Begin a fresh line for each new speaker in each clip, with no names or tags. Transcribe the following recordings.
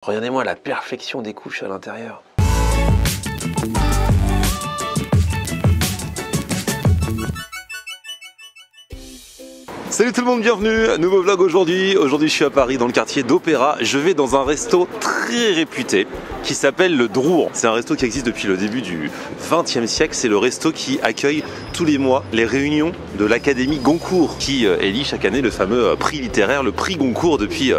Regardez-moi la perfection des couches à l'intérieur. Salut tout le monde, bienvenue, nouveau vlog aujourd'hui. Aujourd'hui je suis à Paris dans le quartier d'Opéra. Je vais dans un resto très réputé qui s'appelle le Drouan. C'est un resto qui existe depuis le début du XXe siècle. C'est le resto qui accueille tous les mois les réunions de l'Académie Goncourt qui élit chaque année le fameux prix littéraire, le prix Goncourt depuis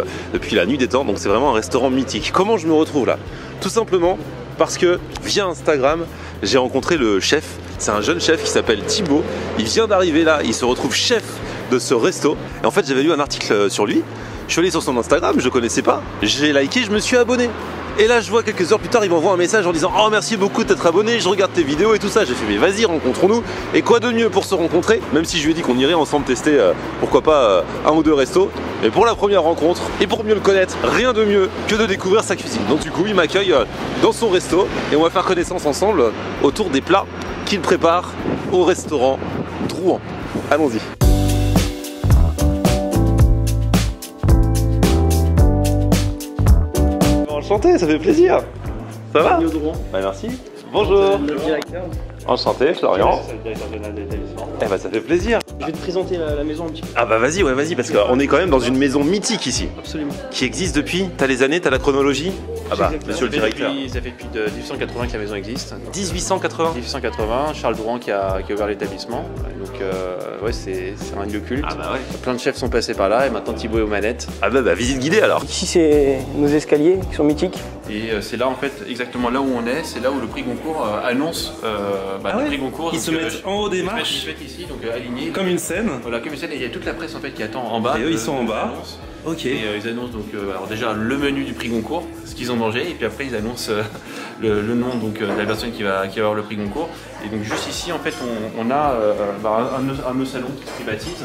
la nuit des temps. Donc c'est vraiment un restaurant mythique. Comment je me retrouve là? Tout simplement parce que via Instagram j'ai rencontré le chef. C'est un jeune chef qui s'appelle Thibaut. Il vient d'arriver là, il se retrouve chef de ce resto. Et en fait j'avais lu un article sur lui. Je suis allé sur son Instagram, je connaissais pas. J'ai liké, je me suis abonné. Et là je vois quelques heures plus tard, il m'envoie un message en disant « Oh merci beaucoup de t'être abonné, je regarde tes vidéos et tout ça ». J'ai fait « Mais vas-y, rencontrons-nous ». Et quoi de mieux pour se rencontrer, même si je lui ai dit qu'on irait ensemble tester pourquoi pas un ou deux restos. Mais pour la première rencontre et pour mieux le connaître, rien de mieux que de découvrir sa cuisine. Donc du coup il m'accueille dans son resto et on va faire connaissance ensemble autour des plats qu'il prépare au restaurant Drouan. Allons-y. Enchanté, ça fait plaisir. Ça va? Bah, merci. Bonjour.
Le directeur.
Enchanté, Florian.
C'est le directeur général de l'établissement.
Eh bah ça fait plaisir.
Je vais te présenter la maison un petit peu.
Ah bah vas-y, ouais vas-y, parce qu'on est quand même dans une maison mythique ici.
Absolument.
Qui existe depuis, t'as les années, t'as la chronologie? Ah bah, monsieur le directeur.
Ça fait depuis 1880 que la maison existe.
1880.
1880, Charles Drouan qui a ouvert l'établissement. Donc ouais, c'est un lieu culte.
Ah bah ouais.
Plein de chefs sont passés par là et maintenant Thibaut est aux manettes.
Ah bah visite guidée alors.
Ici, c'est nos escaliers qui sont mythiques.
Et c'est là en fait, exactement là où on est, c'est là où le prix Goncourt annonce le prix Goncourt.
Ils se mettent en haut des marches.
Ils se mettent ici, donc alignés.
Comme une scène.
Voilà, comme une scène, et il y a toute la presse en fait qui attend en bas.
Et eux ils sont en bas. Ok.
Et ils annoncent donc alors déjà le menu du prix Goncourt, ce qu'ils ont mangé, et puis après ils annoncent le nom donc de la personne qui va avoir le prix Goncourt. Et donc juste ici en fait on a un de nos salons qui se privatise.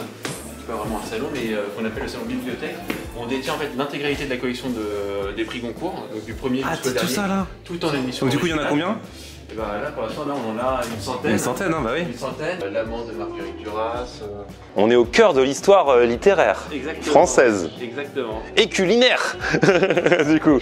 C'est pas vraiment un salon, mais qu'on appelle le salon bibliothèque. On détient en fait l'intégralité de la collection des prix Goncourt, donc du premier jusqu'au dernier.
Tout ça là.
Tout en édition.
Donc du coup il y en a combien?
Et bah là pour l'instant là on en a une centaine.
Une centaine, hein, bah oui.
Une centaine. L'amant de Marguerite Duras.
On est au cœur de l'histoire littéraire.
Exactement.
Française.
Exactement.
Et culinaire. Du coup.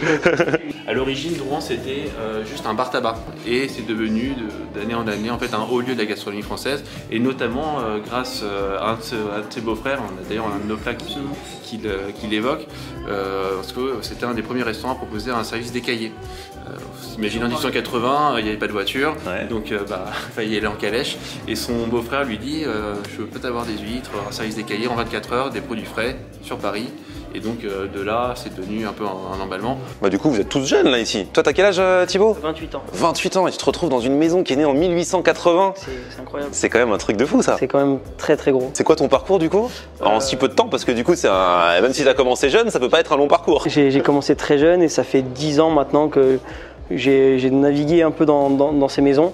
À l'origine, Drouan c'était juste un bar tabac et c'est devenu d'année en année en fait un haut lieu de la gastronomie française et notamment grâce à un de ses beaux-frères. On a d'ailleurs un de nos plats qui l'évoque parce que c'était un des premiers restaurants à proposer un service décaillé. Imaginez en 1880, il n'y avait pas de voiture,
ouais.
Donc il fallait y aller en calèche. Et son beau-frère lui dit je peux t'avoir des huîtres, un service décaillé en 24 heures, des produits frais sur Paris. Et donc de là, c'est devenu un peu un emballement.
Bah du coup vous êtes tous jeunes là ici. Toi t'as quel âge Thibaut?
28 ans.
28 ans et tu te retrouves dans une maison qui est née en 1880.
C'est incroyable.
C'est quand même un truc de fou ça.
C'est quand même très très gros.
C'est quoi ton parcours du coup? En si peu de temps, parce que du coup c'est même si t'as commencé jeune, ça peut pas être un long parcours.
J'ai commencé très jeune et ça fait 10 ans maintenant que j'ai navigué un peu dans ces maisons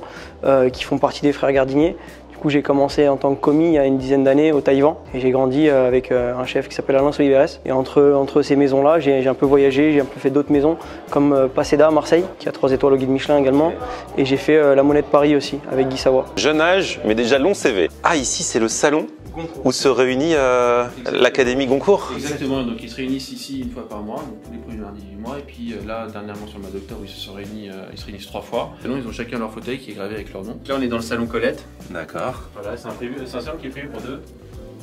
qui font partie des frères Gardinier. Du coup j'ai commencé en tant que commis il y a une dizaine d'années au Taïwan et j'ai grandi avec un chef qui s'appelle Alain Soliveres. Et entre ces maisons-là, j'ai un peu voyagé, j'ai un peu fait d'autres maisons comme Paseda à Marseille, qui a 3 étoiles au guide Michelin également. Et j'ai fait la Monnaie de Paris aussi avec Guy Savoie.
Jeune âge, mais déjà long CV. Ah ici c'est le salon où se réunit l'Académie Goncourt.
Exactement, donc ils se réunissent ici une fois par mois, donc tous les premiers lundis du mois, et puis là dernièrement sur le mois d'octobre ils se réunissent 3 fois. Sinon ils ont chacun leur fauteuil qui est gravé avec leur nom. Là on est dans le salon Colette.
D'accord.
Voilà, c'est un salon qui est prévu pour 2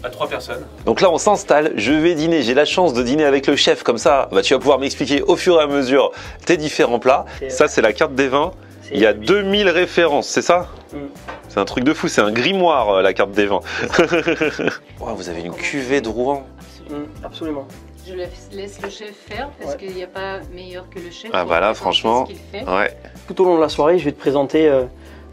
à 3 personnes.
Donc là on s'installe, je vais dîner, j'ai la chance de dîner avec le chef comme ça, tu vas pouvoir m'expliquer au fur et à mesure tes différents plats. Ça c'est la carte des vins, il y a 2000 références, c'est ça? C'est un truc de fou, c'est un grimoire la carte des vins. Wow, vous avez une cuvée de Rouen.
Absolument.
Je laisse le chef faire parce qu'il n'y a pas meilleur que le chef.
Ah bah là franchement,
ce qu'il fait.
ouais.
Tout au long de la soirée, je vais te présenter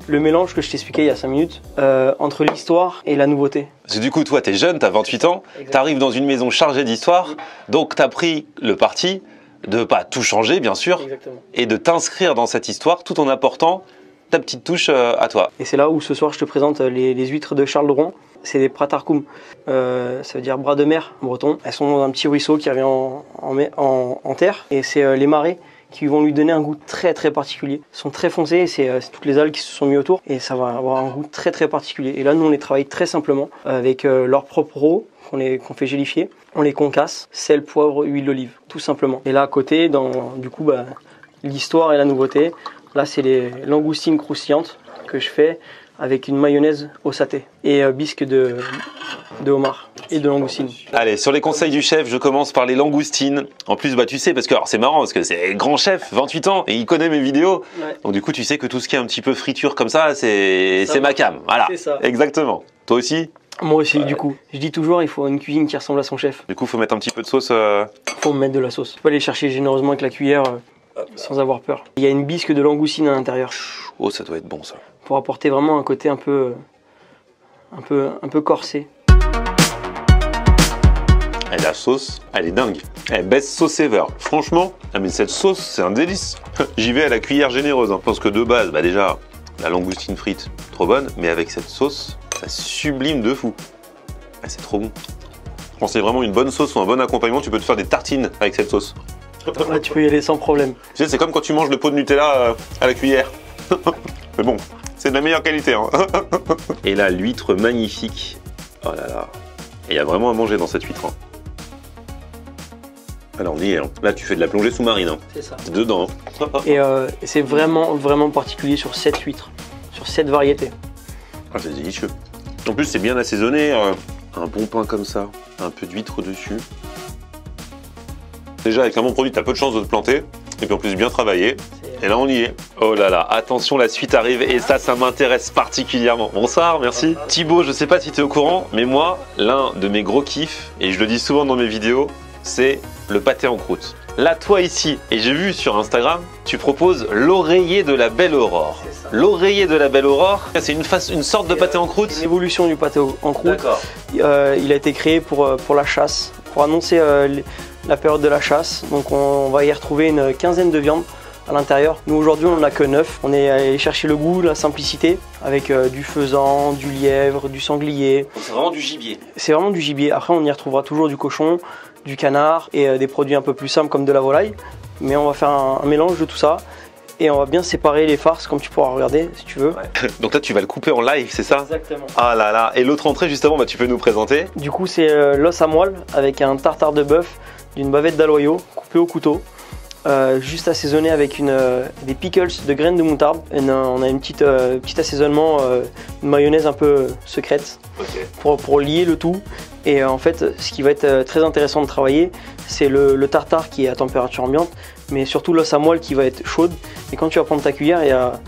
le mélange que je t'expliquais il y a 5 minutes entre l'histoire et la nouveauté.
Parce que du coup toi t'es jeune, t'as 28 ans, t'arrives dans une maison chargée d'histoire, donc t'as pris le parti de pas tout changer bien sûr.
Exactement. Et
de t'inscrire dans cette histoire tout en apportant ta petite touche à toi.
Et c'est là où ce soir je te présente les huîtres de Charles Drouan. C'est des pratarkoum, ça veut dire bras de mer en breton. Elles sont dans un petit ruisseau qui revient en terre et c'est les marées qui vont lui donner un goût très très particulier. Ils sont très foncés, c'est toutes les algues qui se sont mis autour et ça va avoir un goût très très particulier. Et là, nous, on les travaille très simplement avec leur propre eau qu'on fait gélifier. On les concasse, sel, poivre, huile d'olive, tout simplement. Et là, à côté, du coup, l'histoire et la nouveauté, là, c'est les langoustines croustillantes que je fais avec une mayonnaise au saté et bisque de homard et de langoustine.
Allez, sur les conseils du chef, je commence par les langoustines. En plus, tu sais, parce que c'est marrant, parce que c'est grand chef, 28 ans, et il connaît mes vidéos. Ouais. Donc du coup, tu sais que tout ce qui est un petit peu friture comme ça, c'est ma cam. Voilà, c'est ça. Exactement. Toi aussi?
Moi aussi, du coup. Je dis toujours, il faut une cuisine qui ressemble à son chef.
Du coup, il faut mettre un petit peu de sauce.
Faut mettre de la sauce. Il faut aller chercher généreusement avec la cuillère sans avoir peur. Il y a une bisque de langoustine à l'intérieur.
Oh, ça doit être bon, ça.
Pour apporter vraiment un côté un peu corsé.
Et la sauce, elle est dingue. Elle best sauce ever. Franchement, mais cette sauce, c'est un délice. J'y vais à la cuillère généreuse. Je pense que de base, déjà, la langoustine frite, trop bonne. Mais avec cette sauce, ça sublime de fou. C'est trop bon. Je pense que c'est vraiment une bonne sauce ou un bon accompagnement. Tu peux te faire des tartines avec cette sauce.
Là, tu peux y aller sans problème.
Tu sais, c'est comme quand tu manges le pot de Nutella à la cuillère. Mais bon, c'est de la meilleure qualité. Hein. Et là, l'huître magnifique. Oh là là. Et il y a vraiment à manger dans cette huître. Hein. Alors on y est. Hein. Là, tu fais de la plongée sous-marine. Hein.
C'est ça.
Dedans. Hein.
Et c'est vraiment particulier sur cette huître, sur cette variété.
Ah, c'est délicieux. En plus, c'est bien assaisonné. Un bon pain comme ça, un peu d'huître dessus. Déjà, avec un bon produit, tu as peu de chances de te planter. Et puis en plus, bien travaillé. Et là, on y est. Oh là là, attention, la suite arrive. Et ça m'intéresse particulièrement. Bonsoir, merci. Thibaut, je sais pas si tu es au courant, mais moi, l'un de mes gros kiffs, et je le dis souvent dans mes vidéos, c'est le pâté en croûte. Là, toi ici, et j'ai vu sur Instagram, tu proposes l'oreiller de la Belle Aurore. L'oreiller de la Belle Aurore, c'est une sorte de pâté en croûte.
Une évolution du pâté en croûte.
D'accord.
Il a été créé pour la chasse, pour annoncer la période de la chasse. Donc on va y retrouver une quinzaine de viandes à l'intérieur. Nous aujourd'hui on n'en a que 9. On est allé chercher le goût, la simplicité avec du faisan, du lièvre, du sanglier.
C'est vraiment du gibier.
C'est vraiment du gibier. Après on y retrouvera toujours du cochon, du canard et des produits un peu plus simples comme de la volaille. Mais on va faire un mélange de tout ça. Et on va bien séparer les farces comme tu pourras regarder si tu veux.
Ouais. Donc là tu vas le couper en live, c'est ça?
Exactement.
Ah là là. Et l'autre entrée justement, tu peux nous présenter?
Du coup c'est l'os à moelle avec un tartare de bœuf d'une bavette d'aloyau coupée au couteau. Juste assaisonné avec des pickles de graines de moutarde. Et on a une petit assaisonnement, une mayonnaise un peu secrète pour lier le tout. Et en fait, ce qui va être très intéressant de travailler, c'est le tartare qui est à température ambiante, mais surtout l'os à moelle qui va être chaude. Et quand tu vas prendre ta cuillère, il y a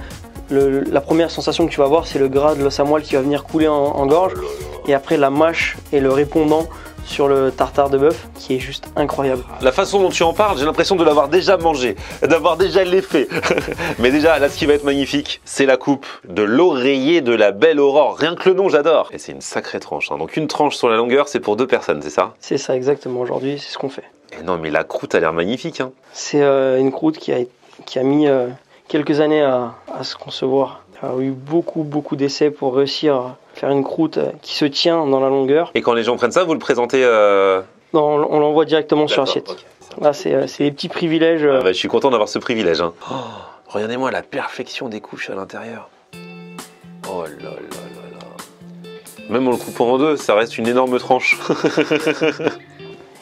la première sensation que tu vas avoir, c'est le gras de l'os à moelle qui va venir couler en gorge. Et après, la mâche et le répondant sur le tartare de bœuf qui est juste incroyable.
La façon dont tu en parles, j'ai l'impression de l'avoir déjà mangé, d'avoir déjà l'effet. Mais déjà, là, ce qui va être magnifique, c'est la coupe de l'oreiller de la Belle Aurore. Rien que le nom, j'adore. Et c'est une sacrée tranche. Hein. Donc une tranche sur la longueur, c'est pour 2 personnes, c'est ça?
C'est ça, exactement. Aujourd'hui, c'est ce qu'on fait.
Et non, mais la croûte a l'air magnifique. Hein.
C'est une croûte qui a mis quelques années à se concevoir. Il y a eu beaucoup d'essais pour réussir à faire une croûte qui se tient dans la longueur.
Et quand les gens prennent ça, vous le présentez
Non, on l'envoie directement sur l'assiette. Okay, là, c'est les petits privilèges.
Je suis content d'avoir ce privilège. Hein. Oh, regardez-moi la perfection des couches à l'intérieur. Oh là là là là. Même en le coupant en 2, ça reste une énorme tranche.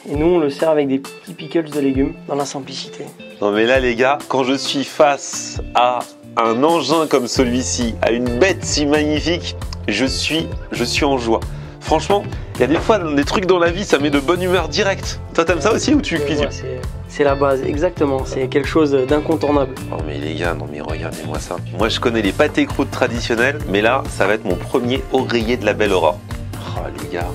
Et nous, on le sert avec des petits pickles de légumes dans la simplicité.
Non mais là, les gars, quand je suis face à un engin comme celui-ci, à une bête si magnifique, je suis en joie. Franchement, il y a des fois des trucs dans la vie, ça met de bonne humeur directe. Toi, t'aimes ça aussi ou tu cuisines?
C'est la base, exactement. C'est quelque chose d'incontournable.
Oh mais les gars, non mais regardez-moi ça. Moi, je connais les pâtés croûtes traditionnels, mais là, ça va être mon premier oreiller de la Belle Aurore. Oh les gars.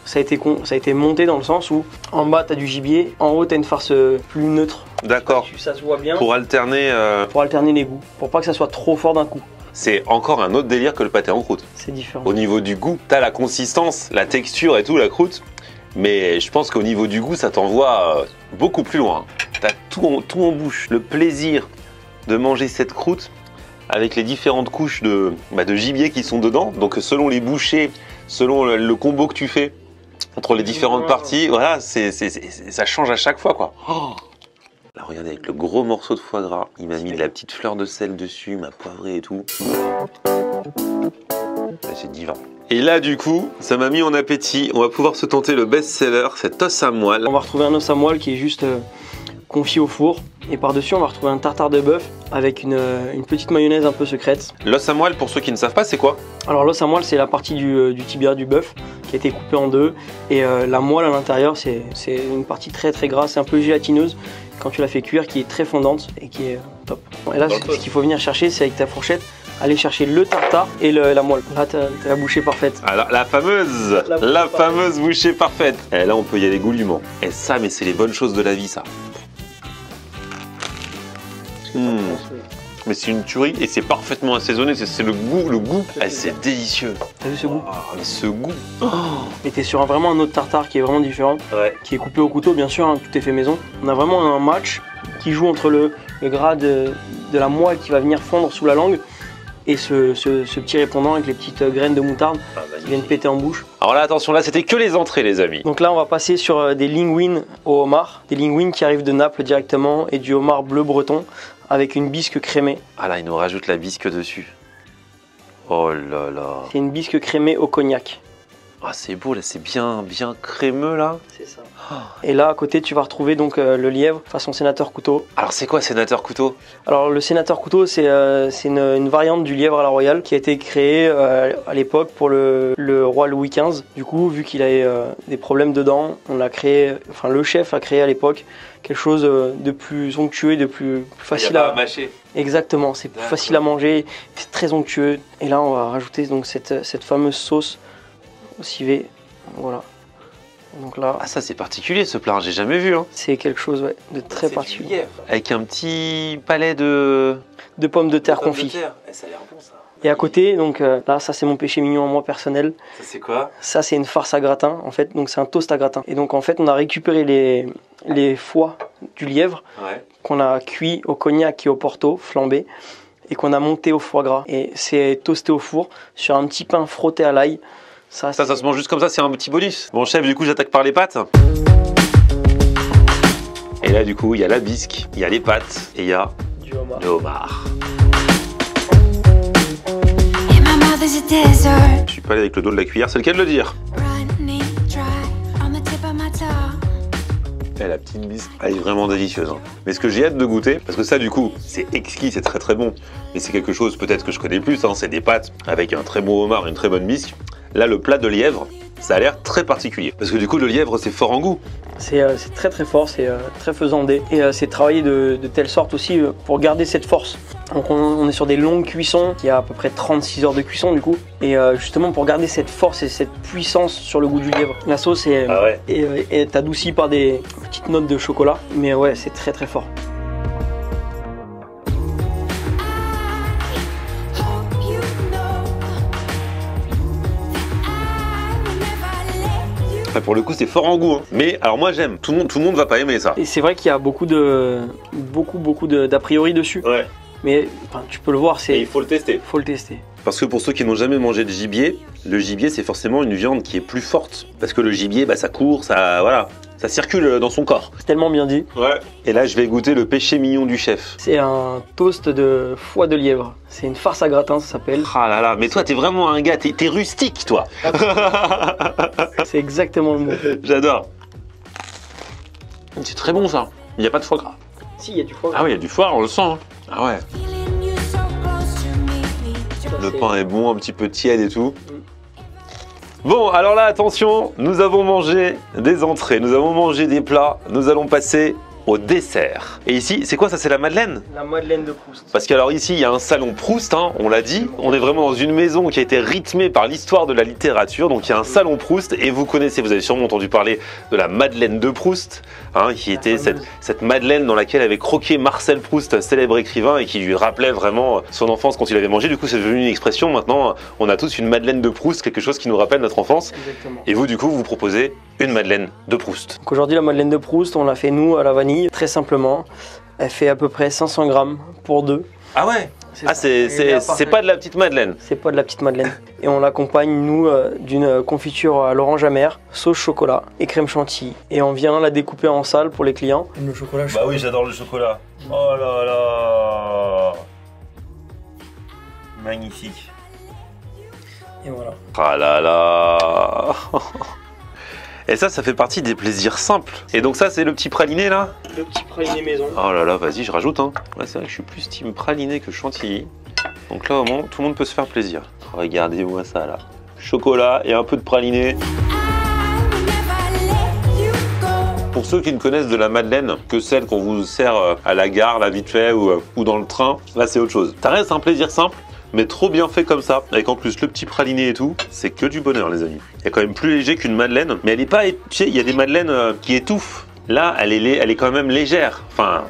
Ça a été monté dans le sens où en bas tu as du gibier, en haut tu as une farce plus neutre.
D'accord.
Ça se voit bien.
Pour alterner.
Pour alterner les goûts, pour pas que ça soit trop fort d'un coup.
C'est encore un autre délire que le pâté en croûte.
C'est différent.
Au niveau du goût, tu as la consistance, la texture et tout, la croûte. Mais je pense qu'au niveau du goût, ça t'envoie beaucoup plus loin. Tu as tout en bouche. Le plaisir de manger cette croûte avec les différentes couches de gibier qui sont dedans. Donc selon les bouchées, selon le combo que tu fais entre les différentes parties, voilà, ça change à chaque fois, quoi. Oh, Alors regardez, avec le gros morceau de foie gras, il m'a mis de la petite fleur de sel dessus, il m'a poivré et tout. C'est divin. Et là du coup, ça m'a mis en appétit. On va pouvoir se tenter le best-seller, cet os à moelle.
On va retrouver un os à moelle qui est juste confit au four. Et par-dessus, on va retrouver un tartare de bœuf avec une petite mayonnaise un peu secrète.
L'os à moelle, pour ceux qui ne savent pas, c'est quoi?
Alors l'os à moelle, c'est la partie du tibia du bœuf qui a été coupée en deux. Et la moelle à l'intérieur, c'est une partie très très grasse, un peu gélatineuse quand tu la fais cuire, qui est très fondante et qui est top. Et là, ce qu'il faut venir chercher, c'est avec ta fourchette, aller chercher le tartare et la moelle. Là, t'as la bouchée parfaite.
Alors, la fameuse bouchée parfaite. Et là, on peut y aller goulûment. Et ça, mais c'est les bonnes choses de la vie, ça. Mais c'est une tuerie et c'est parfaitement assaisonné, c'est le goût. Ah, c'est délicieux.
T'as vu ce goût?
Mais ce goût.
Et t'es sur vraiment un autre tartare qui est vraiment différent, qui est coupé au couteau, bien sûr, hein, tout est fait maison. On a vraiment un match qui joue entre le gras de la moelle qui va venir fondre sous la langue et ce petit répondant avec les petites graines de moutarde qui viennent péter en bouche.
Alors là, attention, là, c'était que les entrées, les amis.
Donc là, on va passer sur des linguines au homard, des linguines qui arrivent de Naples directement et du homard bleu breton avec une bisque crémée.
Ah là, il nous rajoute la bisque dessus. Oh là là.
C'est une bisque crémée au cognac.
Ah, c'est beau, là, c'est bien crémeux, là.
C'est ça. Et là, à côté, tu vas retrouver donc le lièvre façon sénateur couteau.
Alors, c'est quoi sénateur couteau?
Alors, le sénateur couteau, c'est une variante du lièvre à la royale qui a été créée à l'époque pour le roi Louis XV. Du coup, vu qu'il avait des problèmes de dents, le chef a créé à l'époque quelque chose de plus onctueux et de plus facile à
mâcher.
Exactement, c'est plus facile à manger, c'est très onctueux. Et là, on va rajouter donc cette fameuse sauce au civet. Voilà. Donc là,
ah, ça c'est particulier ce plat, j'ai jamais vu. Hein.
C'est quelque chose de très particulier.
Avec un petit palais de
pommes de terre confites.
Ça a l'air bon ça.
Et à côté, donc là, ça c'est mon péché mignon à moi personnel.
Ça c'est quoi?
Ça c'est une farce à gratin en fait, donc c'est un toast à gratin. Et donc en fait, on a récupéré les foies du lièvre qu'on a cuit au cognac et au porto, flambé, et qu'on a monté au foie gras. Et c'est toasté au four sur un petit pain frotté à l'ail. Ça se
mange juste comme ça, c'est un petit bonus. Bon chef, du coup j'attaque par les pâtes. Et là du coup il y a la bisque, il y a les pâtes et il y a le homard. Je suis pas allé avec le dos de la cuillère, c'est le cas de le dire. Et la petite bisque, elle est vraiment délicieuse. Hein. Mais ce que j'ai hâte de goûter, parce que ça du coup c'est exquis, c'est très très bon. Mais c'est quelque chose peut-être que je connais plus, hein, c'est des pâtes avec un très beau homard et une très bonne bisque. Là, le plat de lièvre, ça a l'air très particulier. Parce que du coup, le lièvre, c'est fort en goût.
C'est très très fort, c'est très faisandé. Et c'est travaillé de telle sorte aussi pour garder cette force. Donc on est sur des longues cuissons, il y a à peu près 36 heures de cuisson du coup. Et justement pour garder cette force et cette puissance sur le goût du lièvre. La sauce est adoucie par des petites notes de chocolat. Mais ouais, c'est très très fort.
Pour le coup, c'est fort en goût. Hein. Mais alors moi, j'aime. Tout le monde va pas aimer ça.
Et c'est vrai qu'il y a beaucoup d'a priori dessus.
Ouais.
Mais tu peux le voir,
il faut le tester.
Faut le tester.
Parce que pour ceux qui n'ont jamais mangé de gibier, le gibier c'est forcément une viande qui est plus forte. Parce que le gibier, ça court, ça circule dans son corps.
C'est tellement bien dit.
Ouais. Et là, je vais goûter le péché mignon du chef.
C'est un toast de foie de lièvre. C'est une farce à gratin, ça s'appelle.
Ah là là, mais toi, t'es vraiment un gars, t'es rustique, toi.
C'est exactement le mot.
J'adore. C'est très bon ça. Il n'y a pas de foie gras.
Si, il y a du foie gras.
Ah oui, il y a du foie, on le sent. Hein. Ah ouais. Le pain est bon, un petit peu tiède et tout. Bon, alors là, attention, nous avons mangé des entrées, nous avons mangé des plats, nous allons passer au dessert. Et ici, c'est quoi ça? C'est la Madeleine?
La Madeleine de Proust.
Parce qu'alors ici, il y a un salon Proust, hein, on l'a dit. On est vraiment dans une maison qui a été rythmée par l'histoire de la littérature. Donc il y a un salon Proust et vous connaissez, vous avez sûrement entendu parler de la Madeleine de Proust, hein, qui était cette Madeleine dans laquelle avait croqué Marcel Proust, célèbre écrivain, et qui lui rappelait vraiment son enfance quand il avait mangé. Du coup, c'est devenu une expression. Maintenant, on a tous une Madeleine de Proust, quelque chose qui nous rappelle notre enfance.
Exactement.
Et vous, du coup, vous proposez une Madeleine de Proust.
Donc aujourd'hui, la Madeleine de Proust, on l'a fait nous à la vanille, très simplement. Elle fait à peu près 500 grammes pour deux.
Ah ouais? Ah,
ça. Et il est à
c'est
partager.
pas de la petite madeleine.
C'est pas de la petite madeleine. Et on l'accompagne, nous, d'une confiture à l'orange amère, sauce chocolat et crème chantilly. Et on vient la découper en salle pour les clients. Le chocolat chaud.
Bah oui, j'adore le chocolat. Oh là là. Magnifique.
Et voilà.
Ah là là. Et ça fait partie des plaisirs simples. Et donc ça, c'est le petit praliné là?
Le petit praliné maison.
Oh là là, vas-y, je rajoute. Hein. Ouais, c'est vrai que je suis plus team praliné que chantilly. Donc là, au moins, tout le monde peut se faire plaisir. Regardez-moi ça là. Chocolat et un peu de praliné. Pour ceux qui ne connaissent de la madeleine que celle qu'on vous sert à la gare, là, vite fait, ou dans le train, là, c'est autre chose. Ça reste un plaisir simple, mais trop bien fait comme ça, avec en plus le petit praliné et tout, c'est que du bonheur, les amis. Il est quand même plus léger qu'une madeleine, mais elle est pas, tu sais, il y a des madeleines qui étouffent. Là, elle est quand même légère. Enfin.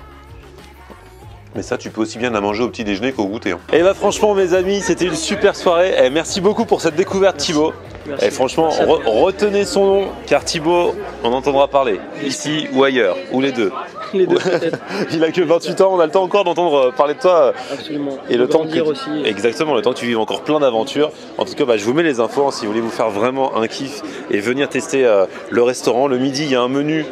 Mais ça, tu peux aussi bien la manger au petit déjeuner qu'au goûter. Hein. Et bah franchement, mes amis, c'était une super soirée. Et merci beaucoup pour cette découverte, Thibaut.
Merci.
Et franchement,
Merci à toi.
retenez son nom, car Thibaut, on entendra parler, ici ou ailleurs, ou les deux.
Les deux peut-être.
Il a que 28 ans, on a le temps encore d'entendre parler de toi.
Absolument.
Et le temps
grandir
que
aussi.
Exactement, le temps que tu vives encore plein d'aventures. En tout cas, bah, je vous mets les infos hein, si vous voulez vous faire vraiment un kiff et venir tester le restaurant. Le midi, il y a un menu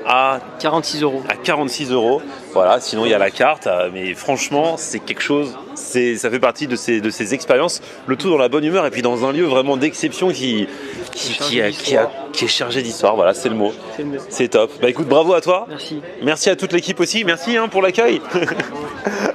à
46 €.
à 46 €. Voilà, sinon il y a la carte, mais franchement, c'est quelque chose, ça fait partie de ces expériences, le tout dans la bonne humeur et puis dans un lieu vraiment d'exception qui est chargé d'histoire, voilà, c'est le mot.
C'est le mieux.
C'est top. Bah écoute, bravo à toi.
Merci.
Merci à toute l'équipe aussi, merci hein, pour l'accueil.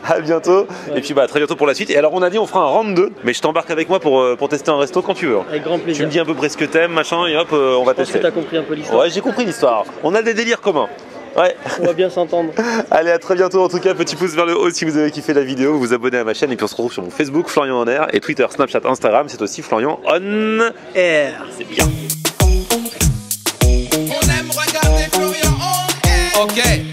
À bientôt. Et puis bah à très bientôt pour la suite. Et alors on a dit on fera un round 2, mais je t'embarque avec moi pour tester un resto quand tu veux.
Avec grand
Tu
plaisir.
me dis à peu près ce que t'aimes, machin, et hop, on va
Je pense que
tester.
t'as compris un peu l'histoire.
Ouais, j'ai compris l'histoire. On a des délires communs. Ouais.
On va bien s'entendre.
Allez, à très bientôt. En tout cas, petit pouce vers le haut si vous avez kiffé la vidéo. Vous vous abonnez à ma chaîne et puis on se retrouve sur mon Facebook, Florian On Air, et Twitter, Snapchat, Instagram. C'est aussi Florian On
Air.
C'est bien.
On aime regarder Florian on air. Ok.